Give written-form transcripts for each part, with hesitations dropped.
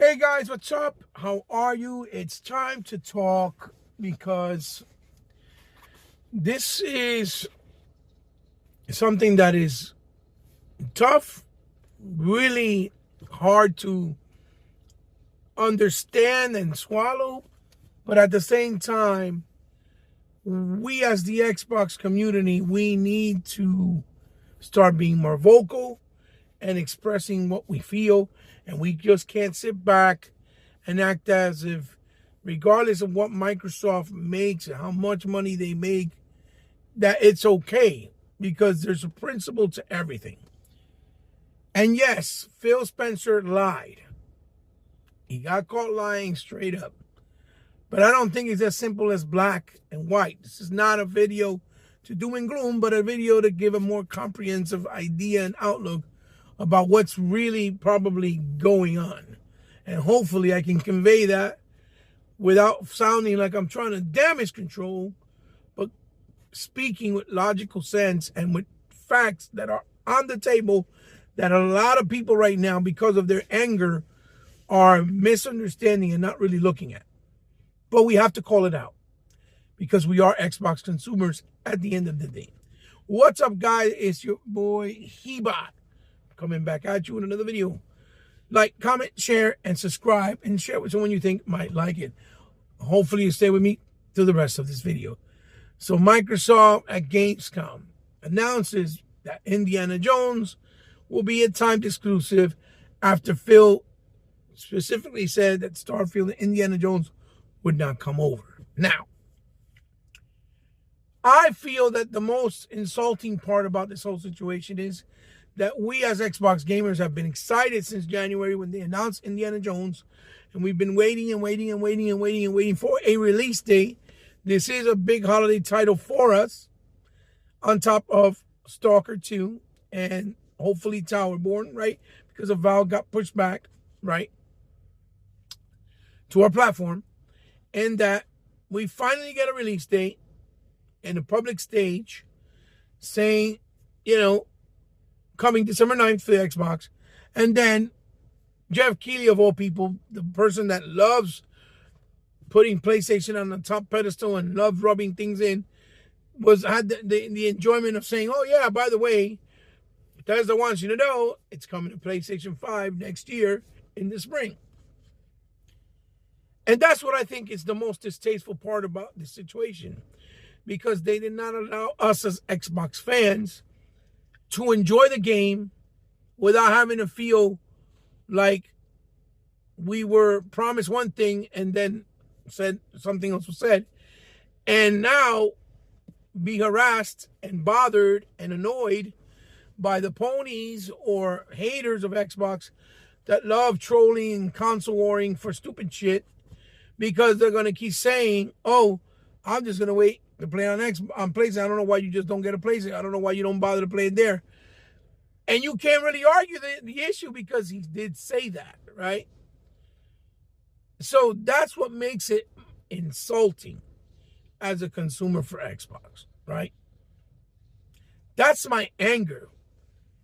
Hey guys, what's up? How are you? It's time to talk because this is something that is tough, really hard to understand and swallow, but at the same time, we as the Xbox community, we need to start being more vocal and expressing what we feel, and we just can't sit back and act as if, regardless of what Microsoft makes and how much money they make, that it's okay, because there's a principle to everything. And yes, Phil Spencer lied. He got caught lying straight up. But I don't think it's as simple as black and white. This is not a video to doom and gloom, but a video to give a more comprehensive idea and outlook about what's really probably going on. And hopefully I can convey that without sounding like I'm trying to damage control, but speaking with logical sense and with facts that are on the table that a lot of people right now, because of their anger, are misunderstanding and not really looking at. But we have to call it out because we are Xbox consumers at the end of the day. What's up, guys? It's your boy Hebot coming back at you with another video. Like, comment, share, and subscribe, and share with someone you think might like it. Hopefully you stay with me through the rest of this video. So Microsoft at Gamescom announces that Indiana Jones will be a timed exclusive after Phil specifically said that Starfield and Indiana Jones would not come over. Now, I feel that the most insulting part about this whole situation is that we as Xbox gamers have been excited since January when they announced Indiana Jones, and we've been waiting and waiting and waiting and waiting and waiting for a release date. This is a big holiday title for us, on top of Stalker 2 and hopefully Towerborn, right? Because of Valve got pushed back, right, to our platform. And that we finally get a release date in a public stage saying, coming December 9th for the Xbox. And then Jeff Keighley, of all people, the person that loves putting PlayStation on the top pedestal and loves rubbing things in, had the enjoyment of saying, oh yeah, by the way, Bethesda wants you to know it's coming to PlayStation 5 next year in the spring. And that's what I think is the most distasteful part about this situation, because they did not allow us as Xbox fans to enjoy the game without having to feel like we were promised one thing and then said something else was said, and now be harassed and bothered and annoyed by the ponies or haters of Xbox that love trolling and console warring for stupid shit, because they're going to keep saying, oh, I'm just going to wait to play on PlayStation. I don't know why you just don't get a PlayStation. I don't know why you don't bother to play it there. And you can't really argue the issue because he did say that, right? So that's what makes it insulting as a consumer for Xbox, right? That's my anger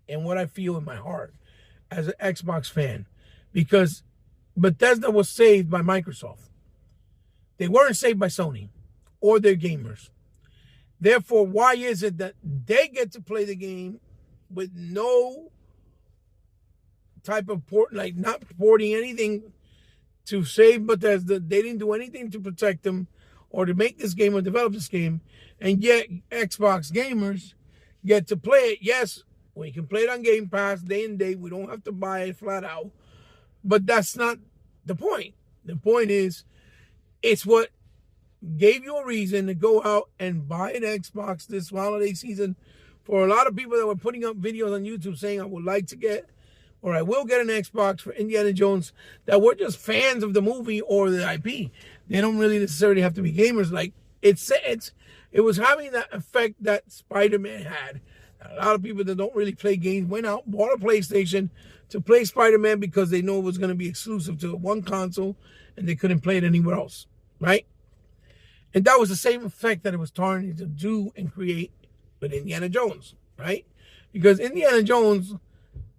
and what I feel in my heart as an Xbox fan, because Bethesda was saved by Microsoft. They weren't saved by Sony or their gamers. Therefore, why is it that they get to play the game with no type of not porting anything to save Bethesda? They didn't do anything to protect them or to make this game or develop this game. And yet Xbox gamers get to play it. Yes, we can play it on Game Pass day and date. We don't have to buy it flat out. But that's not the point. The point is, it's what gave you a reason to go out and buy an Xbox this holiday season. For a lot of people that were putting up videos on YouTube saying, I would like to get, or I will get an Xbox for Indiana Jones, that were just fans of the movie or the IP. They don't really necessarily have to be gamers. Like, it was having that effect that Spider-Man had. A lot of people that don't really play games went out, bought a PlayStation to play Spider-Man because they know it was going to be exclusive to one console and they couldn't play it anywhere else, right? And that was the same effect that it was trying to do and create with Indiana Jones, right? Because Indiana Jones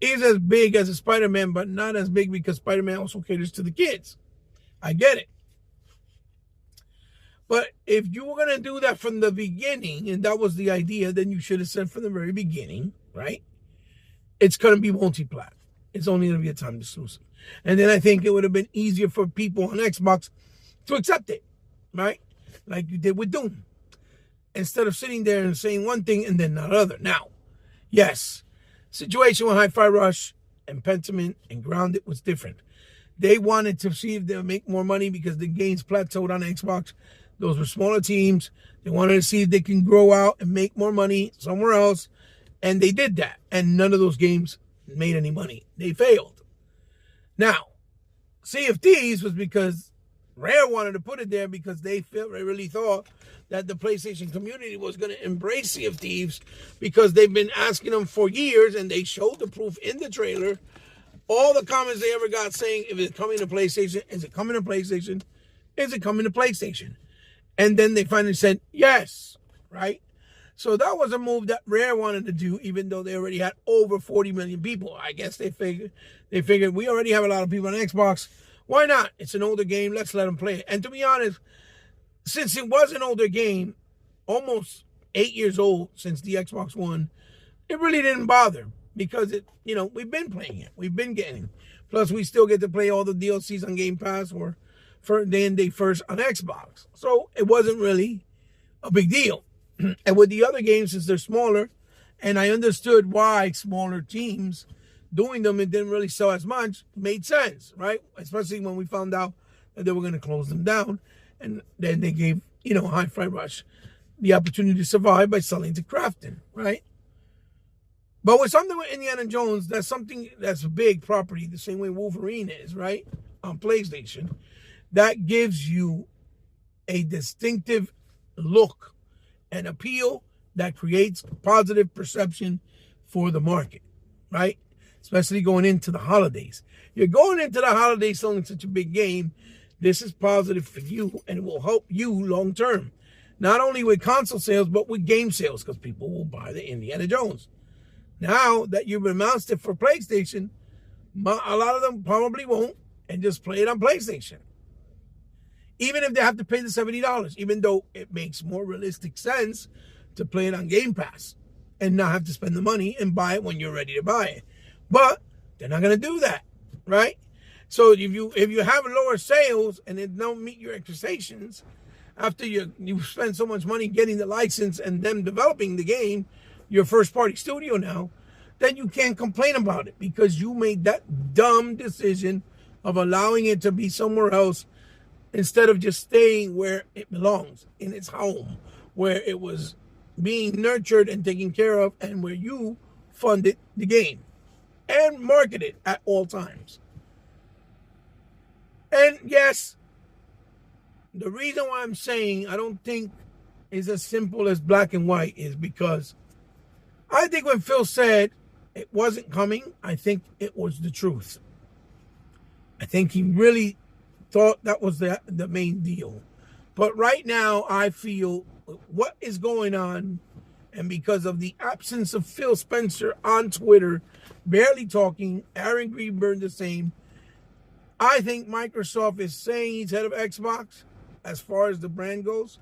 is as big as a Spider-Man, but not as big because Spider-Man also caters to the kids. I get it. But if you were going to do that from the beginning, and that was the idea, then you should have said from the very beginning, right? It's going to be multi-plat. It's only going to be a time exclusive. And then I think it would have been easier for people on Xbox to accept it, right? Like you did with Doom. Instead of sitting there and saying one thing and then not other. Now, yes, situation with Hi-Fi Rush and Pentiment and Grounded was different. They wanted to see if they would make more money because the games plateaued on Xbox. Those were smaller teams. They wanted to see if they can grow out and make more money somewhere else. And they did that. And none of those games made any money. They failed. Now, Sea of Thieves was because Rare wanted to put it there because they really thought that the PlayStation community was going to embrace Sea of Thieves because they've been asking them for years, and they showed the proof in the trailer. All the comments they ever got saying, if it's coming to PlayStation, is it coming to PlayStation? Is it coming to PlayStation? And then they finally said, yes, right? So that was a move that Rare wanted to do, even though they already had over 40 million people. I guess they figured we already have a lot of people on Xbox. Why not? It's an older game. Let's let them play it. And to be honest, since it was an older game, almost 8 years old since the Xbox One, it really didn't bother because we've been playing it. We've been getting it. Plus, we still get to play all the DLCs on Game Pass or for day first on Xbox. So it wasn't really a big deal. And with the other games, since they're smaller, and I understood why smaller teams doing them, it didn't really sell as much, made sense, right? Especially when we found out that they were going to close them down. And then they gave, Hi-Fi Rush the opportunity to survive by selling to Crafton, right? But with something with Indiana Jones, that's something that's a big property, the same way Wolverine is, right? On PlayStation. That gives you a distinctive look and appeal that creates positive perception for the market, right? Especially going into the holidays. You're going into the holidays selling such a big game. This is positive for you and it will help you long term. Not only with console sales, but with game sales, because people will buy the Indiana Jones. Now that you've announced it for PlayStation, a lot of them probably won't and just play it on PlayStation. Even if they have to pay the $70, even though it makes more realistic sense to play it on Game Pass and not have to spend the money and buy it when you're ready to buy it. But they're not going to do that, right? So if you have lower sales and it don't meet your expectations, after you spend so much money getting the license and them developing the game, your first party studio now, then you can't complain about it because you made that dumb decision of allowing it to be somewhere else instead of just staying where it belongs, in its home, where it was being nurtured and taken care of, and where you funded the game and marketed at all times. And yes, the reason why I'm saying I don't think it's as simple as black and white is because I think when Phil said it wasn't coming, I think it was the truth. I think he really thought that was the main deal. But right now, I feel what is going on, and because of the absence of Phil Spencer on Twitter, barely talking, Aaron Greenberg the same, I think Microsoft is saying he's head of Xbox as far as the brand goes,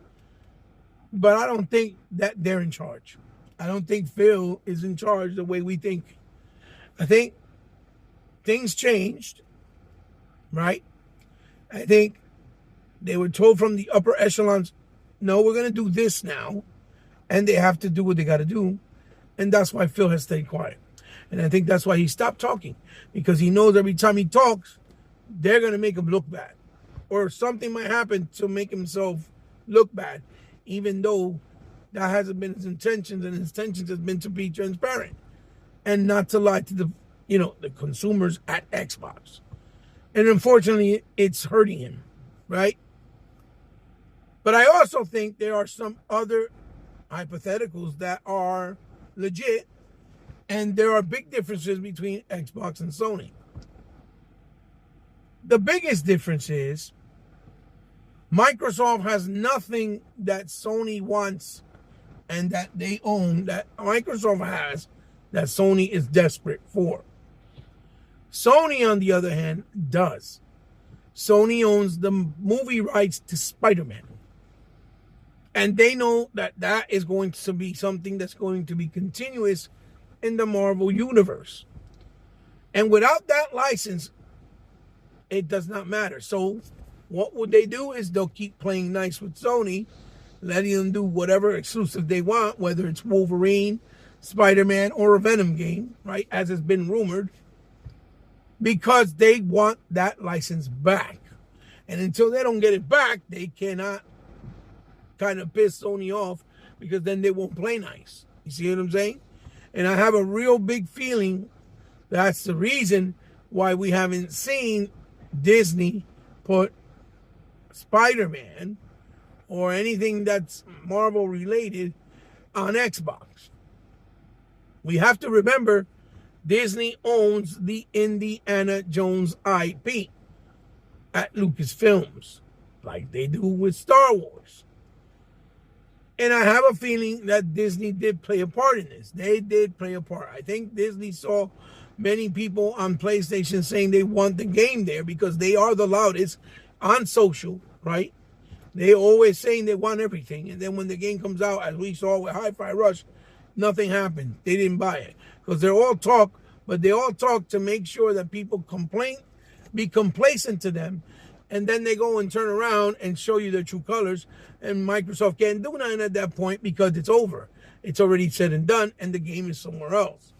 but I don't think that they're in charge. I don't think Phil is in charge the way we think. I think things changed, right? I think they were told from the upper echelons, no, we're going to do this now. And they have to do what they got to do. And that's why Phil has stayed quiet. And I think that's why he stopped talking. Because he knows every time he talks, they're going to make him look bad. Or something might happen to make himself look bad. Even though that hasn't been his intentions. And his intentions has been to be transparent. And not to lie to the consumers at Xbox. And unfortunately, it's hurting him, right? But I also think there are some other hypotheticals that are legit, and there are big differences between Xbox and Sony. The biggest difference is Microsoft has nothing that Sony wants and that they own, that Microsoft has, that Sony is desperate for. Sony, on the other hand, does. Sony owns the movie rights to Spider-Man. And they know that that is going to be something that's going to be continuous in the Marvel universe. And without that license, it does not matter. So what would they do is they'll keep playing nice with Sony, letting them do whatever exclusive they want, whether it's Wolverine, Spider-Man, or a Venom game, right, as has been rumored, because they want that license back. And until they don't get it back, they cannot kind of piss Sony off, because then they won't play nice. You see what I'm saying? And I have a real big feeling that's the reason why we haven't seen Disney put Spider-Man or anything that's Marvel related on Xbox. We have to remember Disney owns the Indiana Jones IP at Lucasfilms, like they do with Star Wars. And I have a feeling that Disney did play a part in this. They did play a part. I think Disney saw many people on PlayStation saying they want the game there because they are the loudest on social, right? They always saying they want everything. And then when the game comes out, as we saw with Hi-Fi Rush, nothing happened. They didn't buy it. Because they're all talk, but they all talk to make sure that people be complacent to them. And then they go and turn around and show you their true colors. And Microsoft can't do nothing at that point because it's over. It's already said and done, and the game is somewhere else.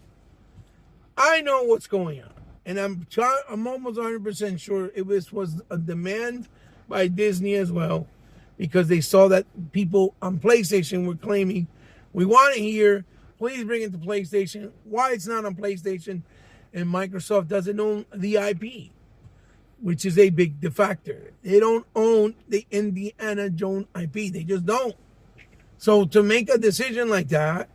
I know what's going on. And I'm almost 100% sure it was a demand by Disney as well, because they saw that people on PlayStation were claiming, we want it here, please bring it to PlayStation. Why it's not on PlayStation? And Microsoft doesn't own the IP, which is a big defactor. They don't own the Indiana Jones IP. They just don't. So to make a decision like that,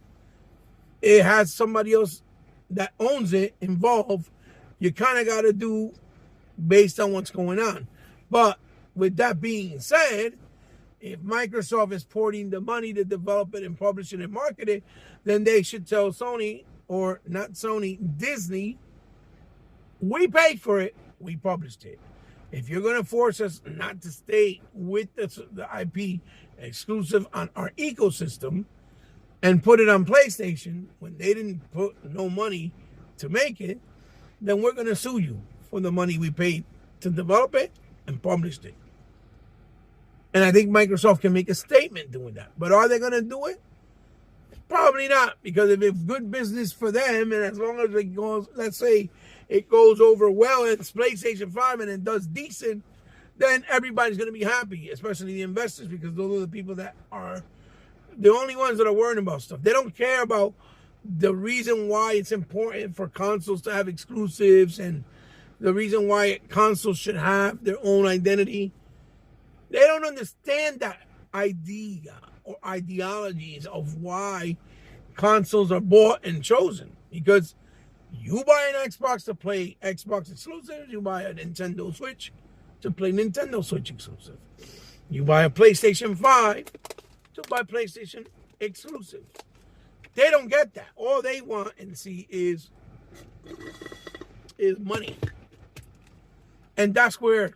it has somebody else that owns it involved. You kind of got to do based on what's going on. But with that being said, if Microsoft is pouring the money to develop it and publish it and market it, then they should tell Sony, or not Sony, Disney, we paid for it, we published it. If you're going to force us not to stay with the IP exclusive on our ecosystem and put it on PlayStation when they didn't put no money to make it, then we're going to sue you for the money we paid to develop it and published it. And I think Microsoft can make a statement doing that. But are they going to do it? Probably not, because if it's good business for them, and as long as it goes, let's say it goes over well, it's PlayStation 5 and it does decent, then everybody's going to be happy, especially the investors, because those are the people that are the only ones that are worrying about stuff. They don't care about the reason why it's important for consoles to have exclusives and the reason why consoles should have their own identity. They don't understand that idea or ideologies of why consoles are bought and chosen. Because you buy an Xbox to play Xbox exclusives, you buy a Nintendo Switch to play Nintendo Switch exclusive. You buy a PlayStation 5 to buy PlayStation exclusive. They don't get that. All they want and see is money. And that's where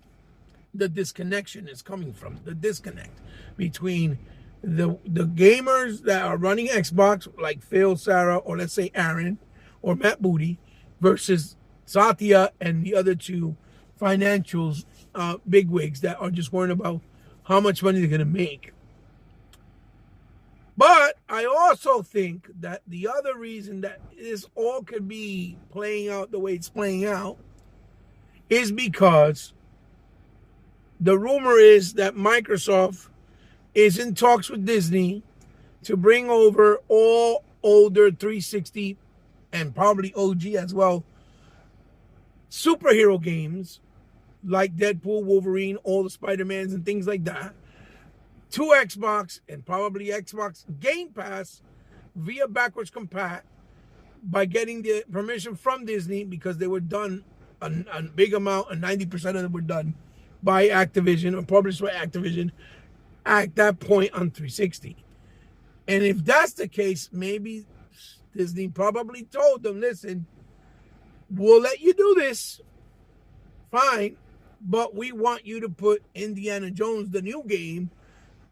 the disconnection is coming from. The disconnect between the gamers that are running Xbox, like Phil, Sarah, or let's say Aaron or Matt Booty, versus Satya and the other two financials, bigwigs that are just worrying about how much money they're going to make. But I also think that the other reason that this all could be playing out the way it's playing out is because the rumor is that Microsoft is in talks with Disney to bring over all older 360 and probably OG as well superhero games like Deadpool, Wolverine, all the Spider-Mans and things like that to Xbox and probably Xbox Game Pass via backwards compat by getting the permission from Disney, because they were done a big amount, and 90% of them were done by Activision or published by Activision at that point on 360. And if that's the case, maybe Disney probably told them, listen, we'll let you do this, fine, but we want you to put Indiana Jones, the new game,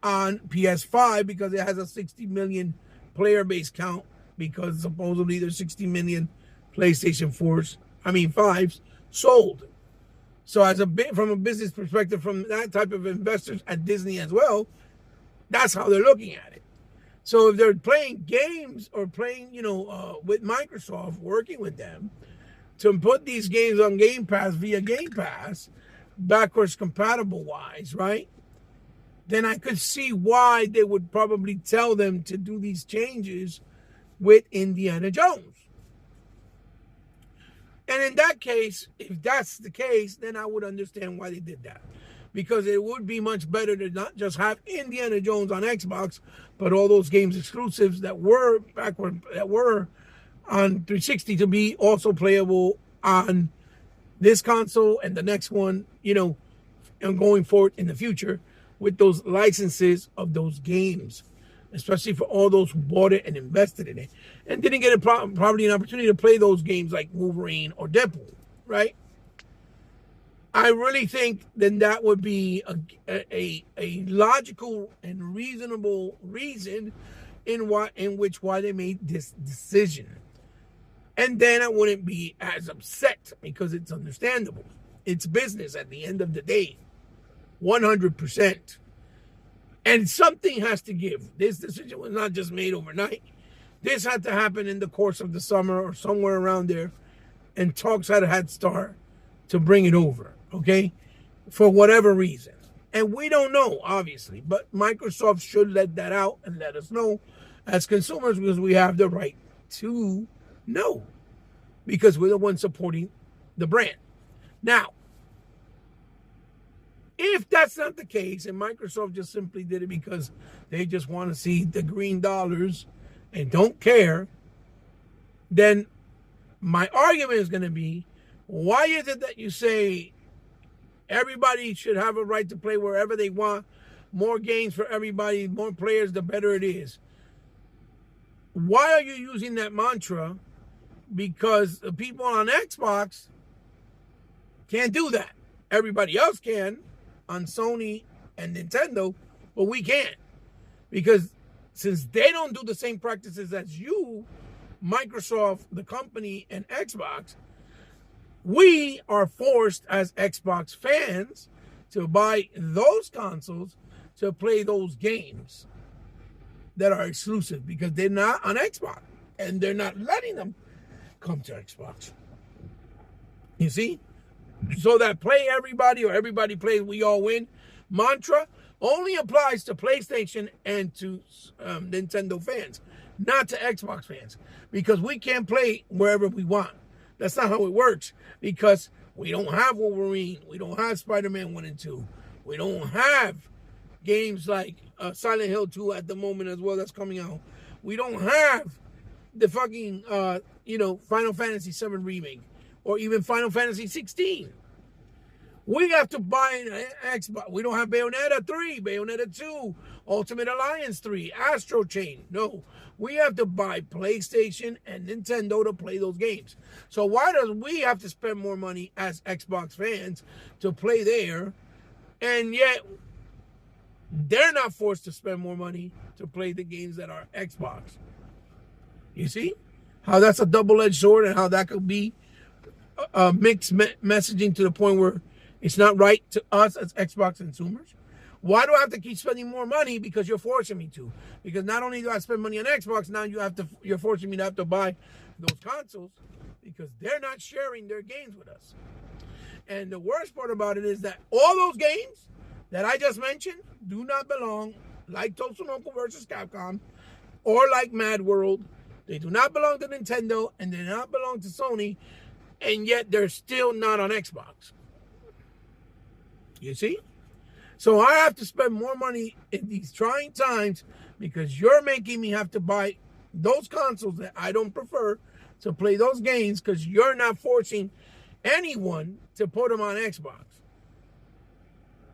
on PS5 because it has a 60 million player base count, because supposedly there's 60 million PlayStation 5s sold. So as from a business perspective, from that type of investors at Disney as well, that's how they're looking at it. So if they're playing games or playing, with Microsoft, working with them to put these games on Game Pass via Game Pass, backwards compatible wise, right? Then I could see why they would probably tell them to do these changes with Indiana Jones. And in that case, if that's the case, then I would understand why they did that. Because it would be much better to not just have Indiana Jones on Xbox, but all those games exclusives that were on 360 to be also playable on this console and the next one, and going forward in the future with those licenses of those games, especially for all those who bought it and invested in it and didn't get probably an opportunity to play those games like Wolverine or Deadpool, right? I really think then that would be a logical and reasonable reason in why they made this decision. And then I wouldn't be as upset because it's understandable. It's business at the end of the day. 100%. And something has to give. This decision was not just made overnight. This had to happen in the course of the summer or somewhere around there. And talks had to start to bring it over, okay? For whatever reason. And we don't know, obviously. But Microsoft should let that out and let us know as consumers, because we have the right to know. Because we're the ones supporting the brand. Now, if that's not the case, and Microsoft just simply did it because they just want to see the green dollars and don't care, then my argument is going to be, why is it that you say everybody should have a right to play wherever they want, more games for everybody, more players, the better it is? Why are you using that mantra? Because the people on Xbox can't do that. Everybody else can on Sony and Nintendo, but we can't. Because since they don't do the same practices as you, Microsoft, the company, and Xbox, we are forced as Xbox fans to buy those consoles to play those games that are exclusive, because they're not on Xbox and they're not letting them come to Xbox. You see? So that play everybody or everybody plays, we all win mantra only applies to PlayStation and to Nintendo fans, not to Xbox fans, because we can't play wherever we want. That's not how it works, because we don't have Wolverine, we don't have Spider-Man 1 and 2, we don't have games like Silent Hill 2 at the moment as well that's coming out. We don't have the fucking Final Fantasy 7 remake or even Final Fantasy 16. We have to buy an Xbox. We don't have Bayonetta 3, Bayonetta 2, Ultimate Alliance 3, Astro Chain. No, we have to buy PlayStation and Nintendo to play those games. So why does we have to spend more money as Xbox fans to play there, and yet they're not forced to spend more money to play the games that are Xbox? You see how that's a double-edged sword, and how that could be mixed messaging to the point where it's not right to us as Xbox consumers? Why do I have to keep spending more money? Because you're forcing me to. Because not only do I spend money on Xbox, now you're forcing me to have to buy those consoles, because they're not sharing their games with us. And the worst part about it is that all those games that I just mentioned do not belong, like Tatsunoko versus Capcom or like Mad World. They do not belong to Nintendo and they do not belong to Sony, and yet they're still not on Xbox. You see? So I have to spend more money in these trying times because you're making me have to buy those consoles that I don't prefer to play those games, because you're not forcing anyone to put them on Xbox.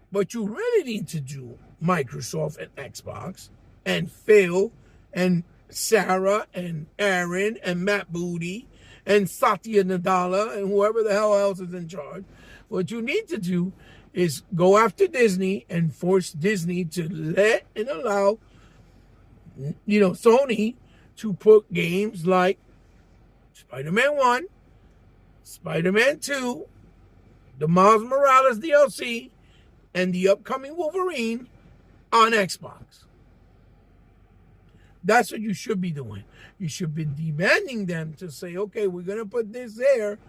What you really need to do, Microsoft and Xbox and Phil and Sarah and Aaron and Matt Booty and Satya Nadella and whoever the hell else is in charge. What you need to do is go after Disney and force Disney to let and allow, Sony to put games like Spider-Man 1, Spider-Man 2, the Miles Morales DLC, and the upcoming Wolverine on Xbox. That's what you should be doing. You should be demanding them to say, okay, we're going to put this there,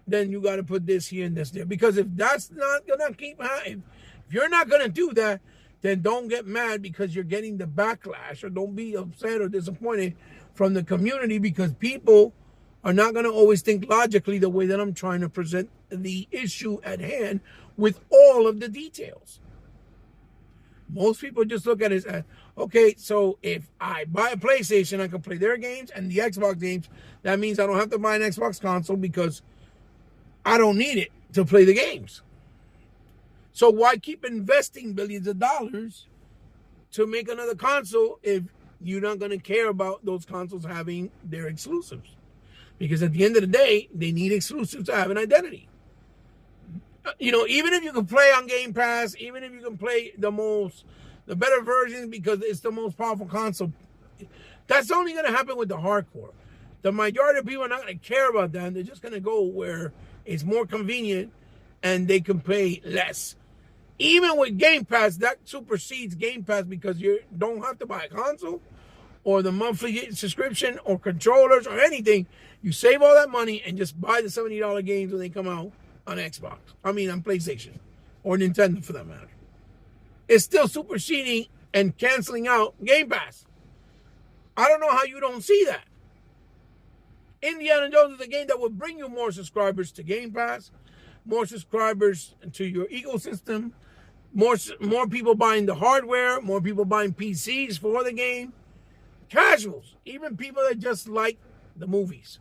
then you got to put this here and this there. Because if that's not going to keep happening, if you're not going to do that, then don't get mad because you're getting the backlash, or don't be upset or disappointed from the community, because people are not going to always think logically the way that I'm trying to present the issue at hand with all of the details. Most people just look at it as, okay, so if I buy a PlayStation, I can play their games and the Xbox games. That means I don't have to buy an Xbox console because I don't need it to play the games. So why keep investing billions of dollars to make another console if you're not going to care about those consoles having their exclusives? Because at the end of the day, they need exclusives to have an identity. Even if you can play on Game Pass, even if you can play the better versions because it's the most powerful console, that's only going to happen with the hardcore. The majority of people are not going to care about that. They're just going to go where it's more convenient and they can pay less. Even with Game Pass, that supersedes Game Pass because you don't have to buy a console or the monthly subscription or controllers or anything. You save all that money and just buy the $70 games when they come out on Xbox. On PlayStation or Nintendo for that matter. It's still superseding and canceling out Game Pass. I don't know how you don't see that. Indiana Jones is a game that will bring you more subscribers to Game Pass, more subscribers to your ecosystem, more people buying the hardware, more people buying PCs for the game, casuals, even people that just like the movies.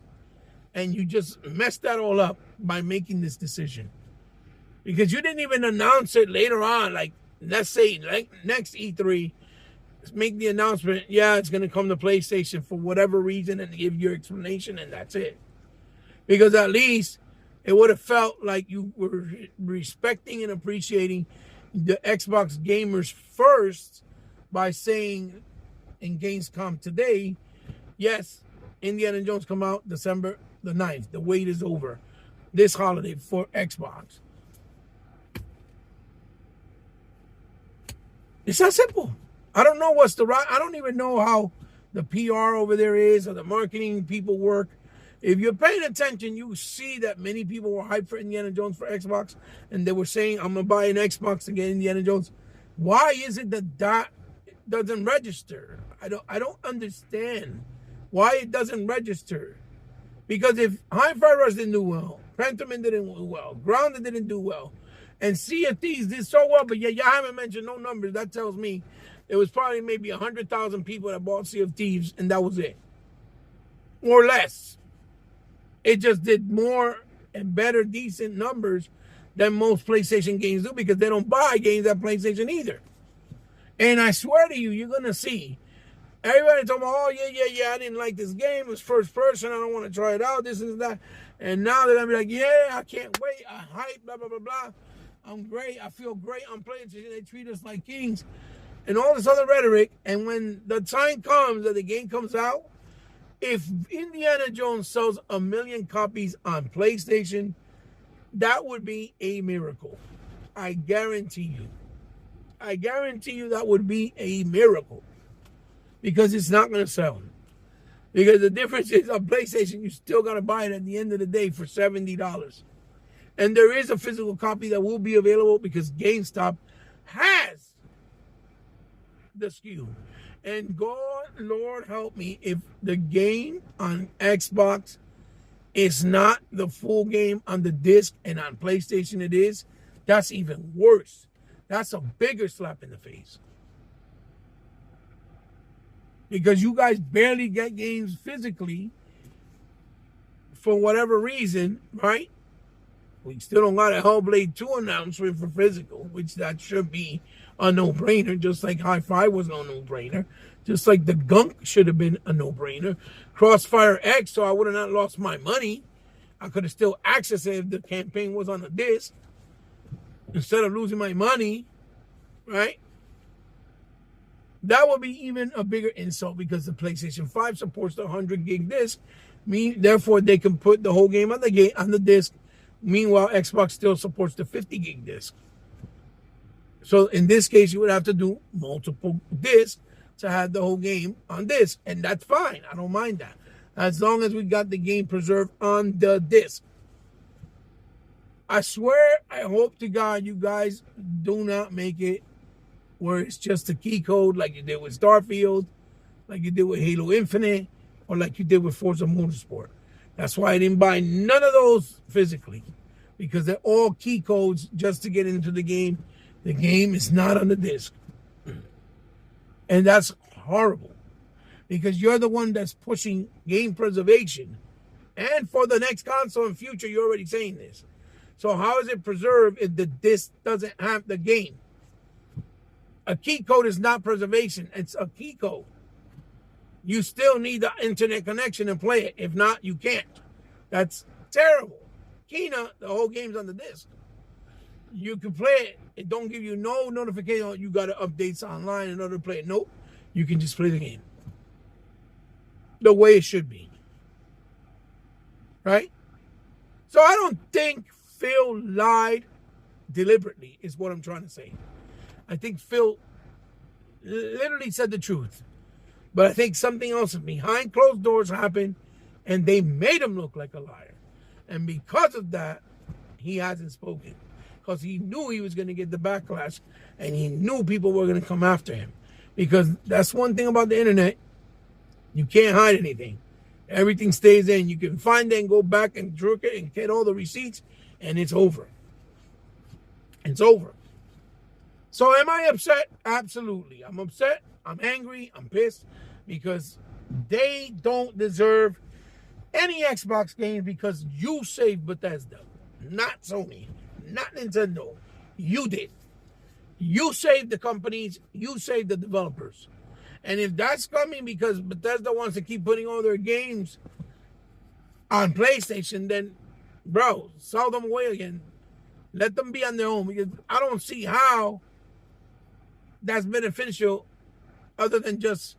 And you just messed that all up by making this decision. Because you didn't even announce it later on, like, let's say, like next E3, make the announcement, yeah, it's going to come to PlayStation for whatever reason and give your explanation, and that's it. Because at least it would have felt like you were respecting and appreciating the Xbox gamers first by saying in Gamescom today, yes, Indiana Jones come out December the 9th. The wait is over this holiday for Xbox. It's that simple. I don't know what's I don't even know how the PR over there is or the marketing people work. If you're paying attention, you see that many people were hyped for Indiana Jones for Xbox, and they were saying, I'm going to buy an Xbox to get Indiana Jones. Why is it that doesn't register? I don't understand why it doesn't register. Because if Hi-Fi Rush didn't do well, Pentiment didn't do well, Grounded didn't do well, and Sea of Thieves did so well, but yet y'all haven't mentioned no numbers, that tells me it was probably maybe 100,000 people that bought Sea of Thieves, and that was it. Or less. It just did more and better, decent numbers than most PlayStation games do because they don't buy games at PlayStation either. And I swear to you, you're going to see everybody talking about, oh, yeah, I didn't like this game. It was first person. I don't want to try it out, this and that. And now they're going to be like, yeah, I can't wait. I hype, blah, blah, blah, blah. I'm great. I feel great on PlayStation. They treat us like kings and all this other rhetoric. And when the time comes that the game comes out, if Indiana Jones sells 1 million copies on PlayStation, that would be a miracle. I guarantee you. I guarantee you that would be a miracle. Because it's not going to sell. Because the difference is on PlayStation, you still got to buy it at the end of the day for $70. And there is a physical copy that will be available because GameStop has the SKU. And God, Lord help me, if the game on Xbox is not the full game on the disc and on PlayStation it is, that's even worse. That's a bigger slap in the face. Because you guys barely get games physically for whatever reason, right? We still don't got a Hellblade 2 announcement for physical, which that should be a no-brainer, just like Hi-Fi was no no-brainer, just like the Gunk should have been a no-brainer. Crossfire X, so I would have not lost my money. I could have still accessed it if the campaign was on a disc instead of losing my money, right? That would be even a bigger insult because the PlayStation 5 supports the 100 gig disc. Therefore, they can put the whole game on the disc. Meanwhile, Xbox still supports the 50 gig disc. So in this case, you would have to do multiple discs to have the whole game on disc. And that's fine. I don't mind that. As long as we got the game preserved on the disc. I swear, I hope to God you guys do not make it where it's just a key code like you did with Starfield, like you did with Halo Infinite, or like you did with Forza Motorsport. That's why I didn't buy none of those physically, because they're all key codes just to get into the game. The game is not on the disc. And that's horrible, because you're the one that's pushing game preservation. And for the next console in future, you're already saying this. So how is it preserved if the disc doesn't have the game? A key code is not preservation. It's a key code. You still need the internet connection to play it. If not, you can't. That's terrible. Kena, the whole game's on the disc. You can play it. It don't give you no notification. You got to updates online in order to play it. Nope. You can just play the game the way it should be. Right? So I don't think Phil lied deliberately, is what I'm trying to say. I think Phil literally said the truth. But I think something else behind closed doors happened, and they made him look like a liar. And because of that, he hasn't spoken. Because he knew he was going to get the backlash, and he knew people were going to come after him. Because that's one thing about the internet. You can't hide anything. Everything stays in. You can find it and go back and drink it and get all the receipts, and it's over. It's over. So am I upset? Absolutely. I'm upset. I'm angry. I'm pissed because they don't deserve any Xbox game because you saved Bethesda, not Sony, not Nintendo. You did. You saved the companies. You saved the developers. And if that's coming because Bethesda wants to keep putting all their games on PlayStation, then, bro, sell them away again. Let them be on their own, because I don't see how that's beneficial other than just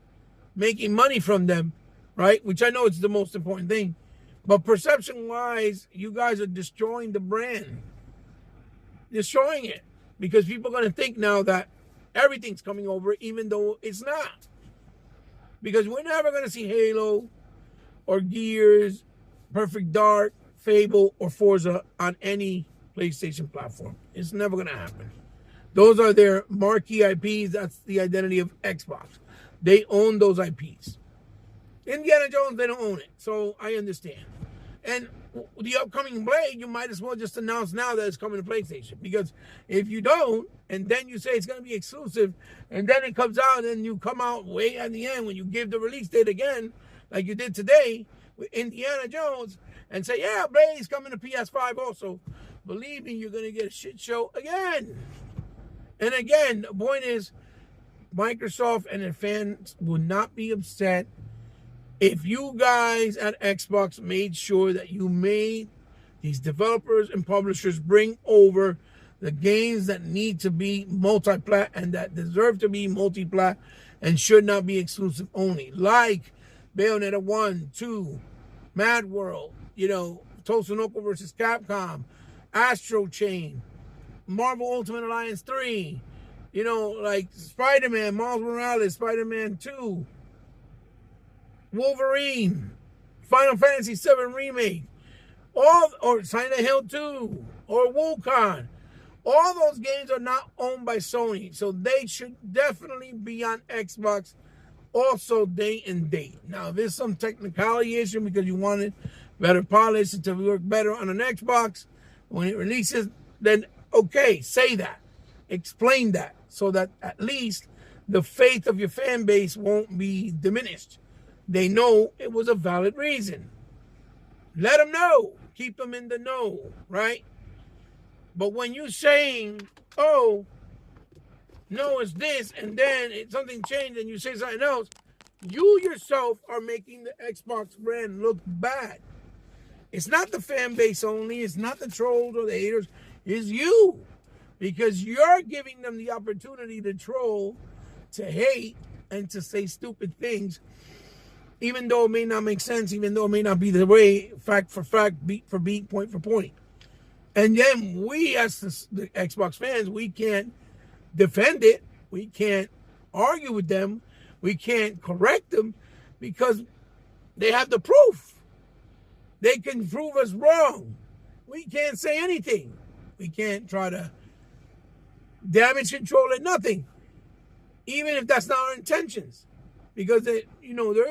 making money from them, right? Which I know is the most important thing. But perception-wise, you guys are destroying the brand. Destroying it. Because people are going to think now that everything's coming over, even though it's not. Because we're never going to see Halo or Gears, Perfect Dark, Fable, or Forza on any PlayStation platform. It's never going to happen. Those are their marquee IPs. That's the identity of Xbox. They own those IPs. Indiana Jones, they don't own it. So I understand. And the upcoming Blade, you might as well just announce now that it's coming to PlayStation. Because if you don't, and then you say it's going to be exclusive, and then it comes out, and you come out way at the end when you give the release date again, like you did today with Indiana Jones, and say, yeah, Blade's coming to PS5 also. Believe me, you're going to get a shit show again. And again, the point is, Microsoft and their fans will not be upset if you guys at Xbox made sure that you made these developers and publishers bring over the games that need to be multi-plat and that deserve to be multi-plat and should not be exclusive only. Like Bayonetta 1, 2, Mad World, Tatsunoko versus Capcom, Astro Chain, Marvel Ultimate Alliance 3, like Spider-Man, Miles Morales, Spider-Man 2, Wolverine, Final Fantasy VII Remake, or Silent Hill 2, or Wukong. All those games are not owned by Sony, so they should definitely be on Xbox also day and date. Now, if there's some technicality issue because you wanted better polish to work better on an Xbox when it releases, then okay, say that. Explain that so that at least the faith of your fan base won't be diminished. They know it was a valid reason. Let them know. Keep them in the know, right? But when you're saying, oh, no, it's this, and then something changed and you say something else, you yourself are making the Xbox brand look bad. It's not the fan base only, it's not the trolls or the haters, it's you. Because you're giving them the opportunity to troll, to hate, and to say stupid things, even though it may not make sense, even though it may not be the way, fact for fact, beat for beat, point for point. And then we, as the Xbox fans, we can't defend it. We can't argue with them. We can't correct them because they have the proof. They can prove us wrong. We can't say anything. We can't try to damage control it, nothing. Even if that's not our intentions. Because, there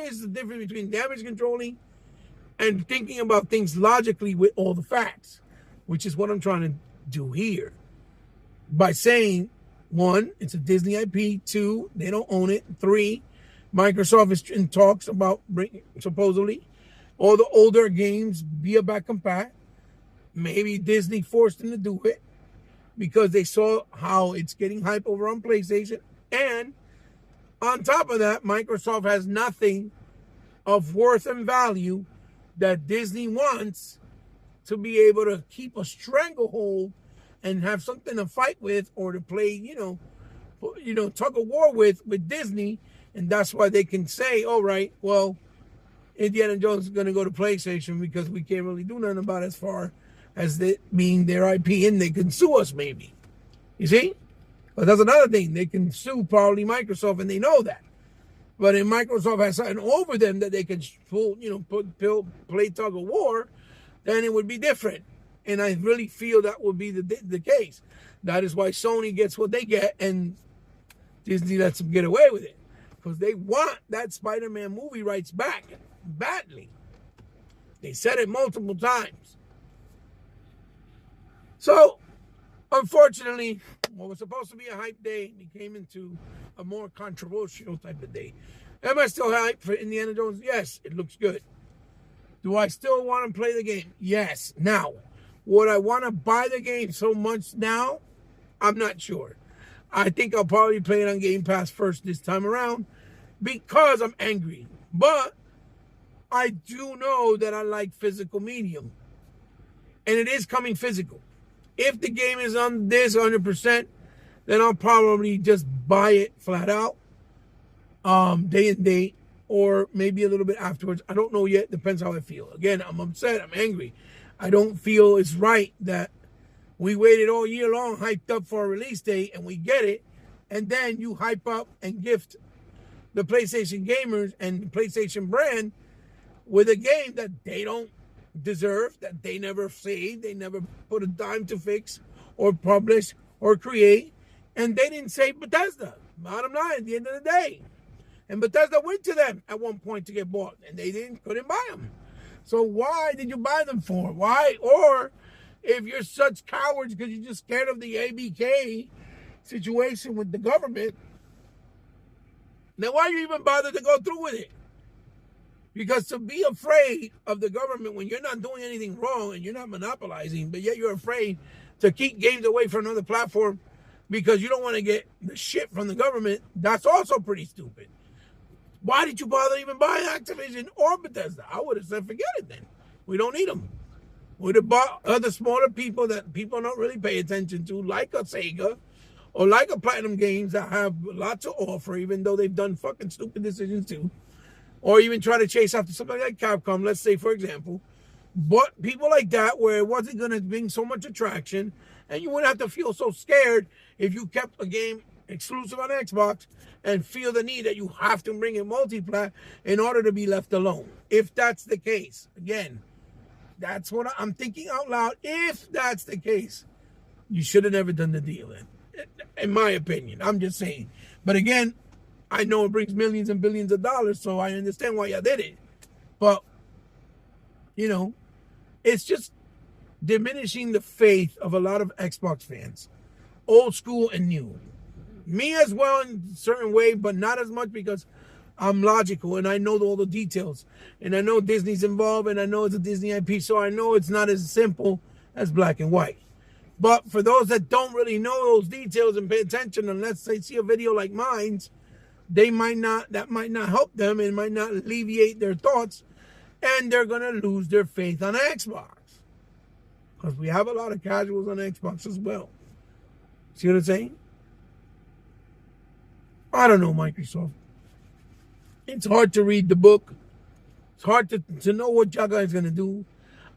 is a difference between damage controlling and thinking about things logically with all the facts, which is what I'm trying to do here. By saying, 1, it's a Disney IP. 2, they don't own it. 3, Microsoft is in talks about supposedly all the older games via back compat. Maybe Disney forced them to do it because they saw how it's getting hype over on PlayStation. And on top of that, Microsoft has nothing of worth and value that Disney wants to be able to keep a stranglehold and have something to fight with or to play, tug of war with Disney. And that's why they can say, all right, well, Indiana Jones is going to go to PlayStation because we can't really do nothing about it as far as it being their IP, and they can sue us maybe. You see? But that's another thing. They can sue probably Microsoft, and they know that. But if Microsoft has something over them that they can play tug of war, then it would be different. And I really feel that would be the case. That is why Sony gets what they get, and Disney lets them get away with it. Because they want that Spider-Man movie rights back badly. They said it multiple times. So, unfortunately, what was supposed to be a hype day became into a more controversial type of day. Am I still hyped for Indiana Jones? Yes, it looks good. Do I still want to play the game? Yes. Now, would I want to buy the game so much now? I'm not sure. I think I'll probably play it on Game Pass first this time around because I'm angry. But I do know that I like physical medium. And it is coming physical. If the game is on this 100%, then I'll probably just buy it flat out, day and date, or maybe a little bit afterwards. I don't know yet. Depends how I feel. Again, I'm upset. I'm angry. I don't feel it's right that we waited all year long, hyped up for a release date, and we get it, and then you hype up and gift the PlayStation gamers and the PlayStation brand with a game that they don't deserve, that they never saved, they never put a dime to fix or publish or create, and they didn't save Bethesda. Bottom line, at the end of the day. And Bethesda went to them at one point to get bought, and they couldn't buy them. So why did you buy them for? Why? Or if you're such cowards because you're just scared of the ABK situation with the government, then why you even bother to go through with it? Because to be afraid of the government when you're not doing anything wrong and you're not monopolizing, but yet you're afraid to keep games away from another platform because you don't want to get the shit from the government, that's also pretty stupid. Why did you bother even buying Activision or Bethesda? I would have said, forget it then. We don't need them. We'd have bought other smaller people that people don't really pay attention to, like a Sega or like a Platinum Games that have a lot to offer, even though they've done fucking stupid decisions too. Or even try to chase after something like Capcom, let's say, for example. But people like that, where it wasn't going to bring so much attraction, and you wouldn't have to feel so scared if you kept a game exclusive on Xbox and feel the need that you have to bring it multiplat in order to be left alone. If that's the case, again, that's what I'm thinking out loud. If that's the case, you should have never done the deal, in my opinion. I'm just saying. But again, I know it brings millions and billions of dollars, so I understand why y'all did it. But, it's just diminishing the faith of a lot of Xbox fans, old school and new. Me as well in a certain way, but not as much because I'm logical and I know all the details. And I know Disney's involved and I know it's a Disney IP, so I know it's not as simple as black and white. But for those that don't really know those details and pay attention, unless they see a video like mine's, that might not help them and might not alleviate their thoughts, and they're going to lose their faith on Xbox. Because we have a lot of casuals on Xbox as well. See what I'm saying? I don't know, Microsoft. It's hard to read the book. It's hard to know what y'all guys going to do.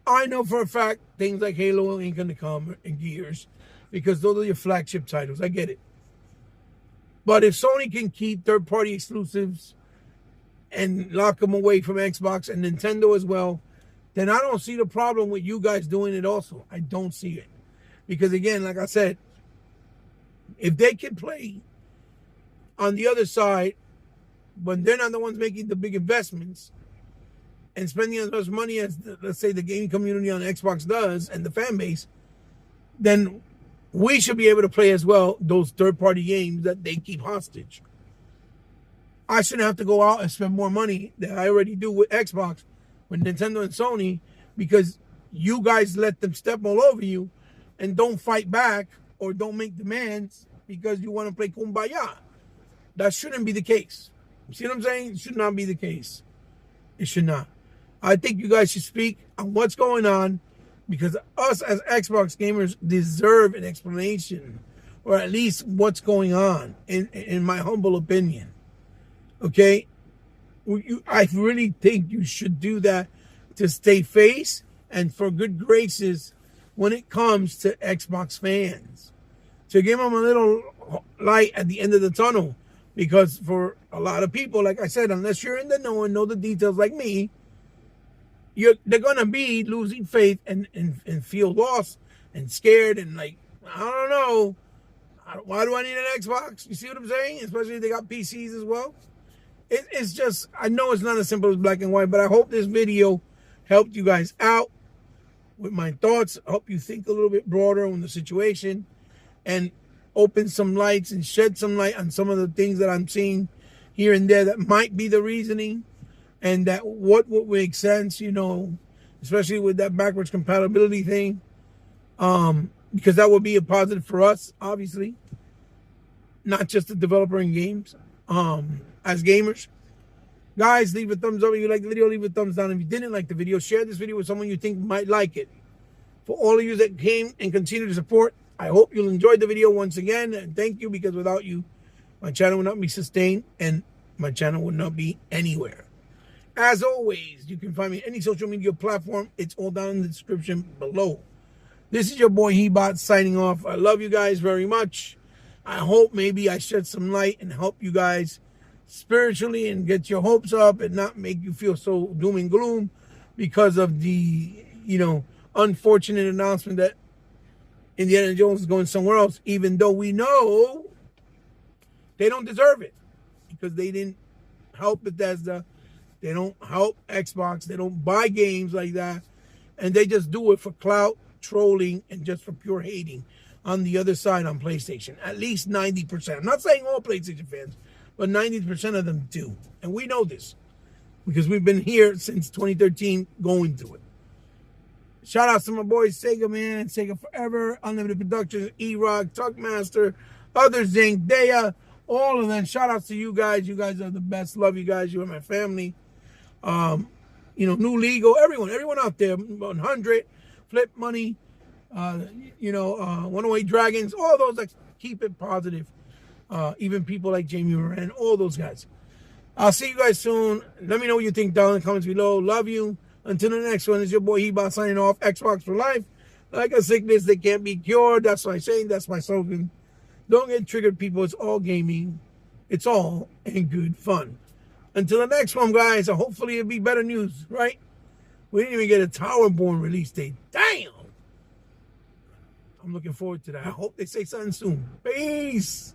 I know for a fact things like Halo ain't going to come in Gears because those are your flagship titles. I get it. But if Sony can keep third-party exclusives and lock them away from Xbox and Nintendo as well, then I don't see the problem with you guys doing it also. I don't see it. Because again, like I said, if they can play on the other side when they're not the ones making the big investments and spending as much money as, let's say, the gaming community on Xbox does and the fan base, then we should be able to play as well those third-party games that they keep hostage. I shouldn't have to go out and spend more money than I already do with Xbox, with Nintendo and Sony, because you guys let them step all over you and don't fight back or don't make demands because you want to play Kumbaya. That shouldn't be the case. You see what I'm saying? It should not be the case. It should not. I think you guys should speak on what's going on, because us as Xbox gamers deserve an explanation, or at least what's going on, in my humble opinion. Okay? I really think you should do that to stay face and for good graces when it comes to Xbox fans. To give them a little light at the end of the tunnel. Because for a lot of people, like I said, unless you're in the know and know the details like me, they're going to be losing faith and feel lost and scared and like, I don't know. Why do I need an Xbox? You see what I'm saying? Especially if they got PCs as well. It's just, I know it's not as simple as black and white, but I hope this video helped you guys out with my thoughts. I hope you think a little bit broader on the situation and open some lights and shed some light on some of the things that I'm seeing here and there that might be the reasoning, and that what would make sense, you know, especially with that backwards compatibility thing, because that would be a positive for us, obviously, not just the developer in games, as gamers. Guys, leave a thumbs up if you like the video, leave a thumbs down if you didn't like the video, share this video with someone you think might like it. For all of you that came and continue to support, I hope you'll enjoy the video once again, and thank you, because without you, my channel would not be sustained and my channel would not be anywhere. As always, you can find me on any social media platform. It's all down in the description below. This is your boy Hebot signing off. I love you guys very much. I hope maybe I shed some light and help you guys spiritually and get your hopes up and not make you feel so doom and gloom because of the, unfortunate announcement that Indiana Jones is going somewhere else, even though we know they don't deserve it because they didn't help Bethesda. They don't help Xbox. They don't buy games like that. And they just do it for clout, trolling, and just for pure hating on the other side on PlayStation. At least 90%. I'm not saying all PlayStation fans, but 90% of them do. And we know this because we've been here since 2013 going through it. Shout out to my boys, Sega Man, Sega Forever, Unlimited Productions, E-Rock, Tuckmaster, Other Zinc, Dea, all of them. Shout out to you guys. You guys are the best. Love you guys. You are my family. New Legal, everyone out there, 100, Flip Money, 108 Dragons, all those that keep it positive. Even people like Jamie Moran, all those guys. I'll see you guys soon. Let me know what you think down in the comments below. Love you. Until the next one, it's your boy Hebot signing off. Xbox for life. Like a sickness that can't be cured. That's my saying. That's my slogan. Don't get triggered, people. It's all gaming. It's all in good fun. Until the next one, guys. Hopefully it'll be better news, right? We didn't even get a Towerborn release date. Damn. I'm looking forward to that. I hope they say something soon. Peace.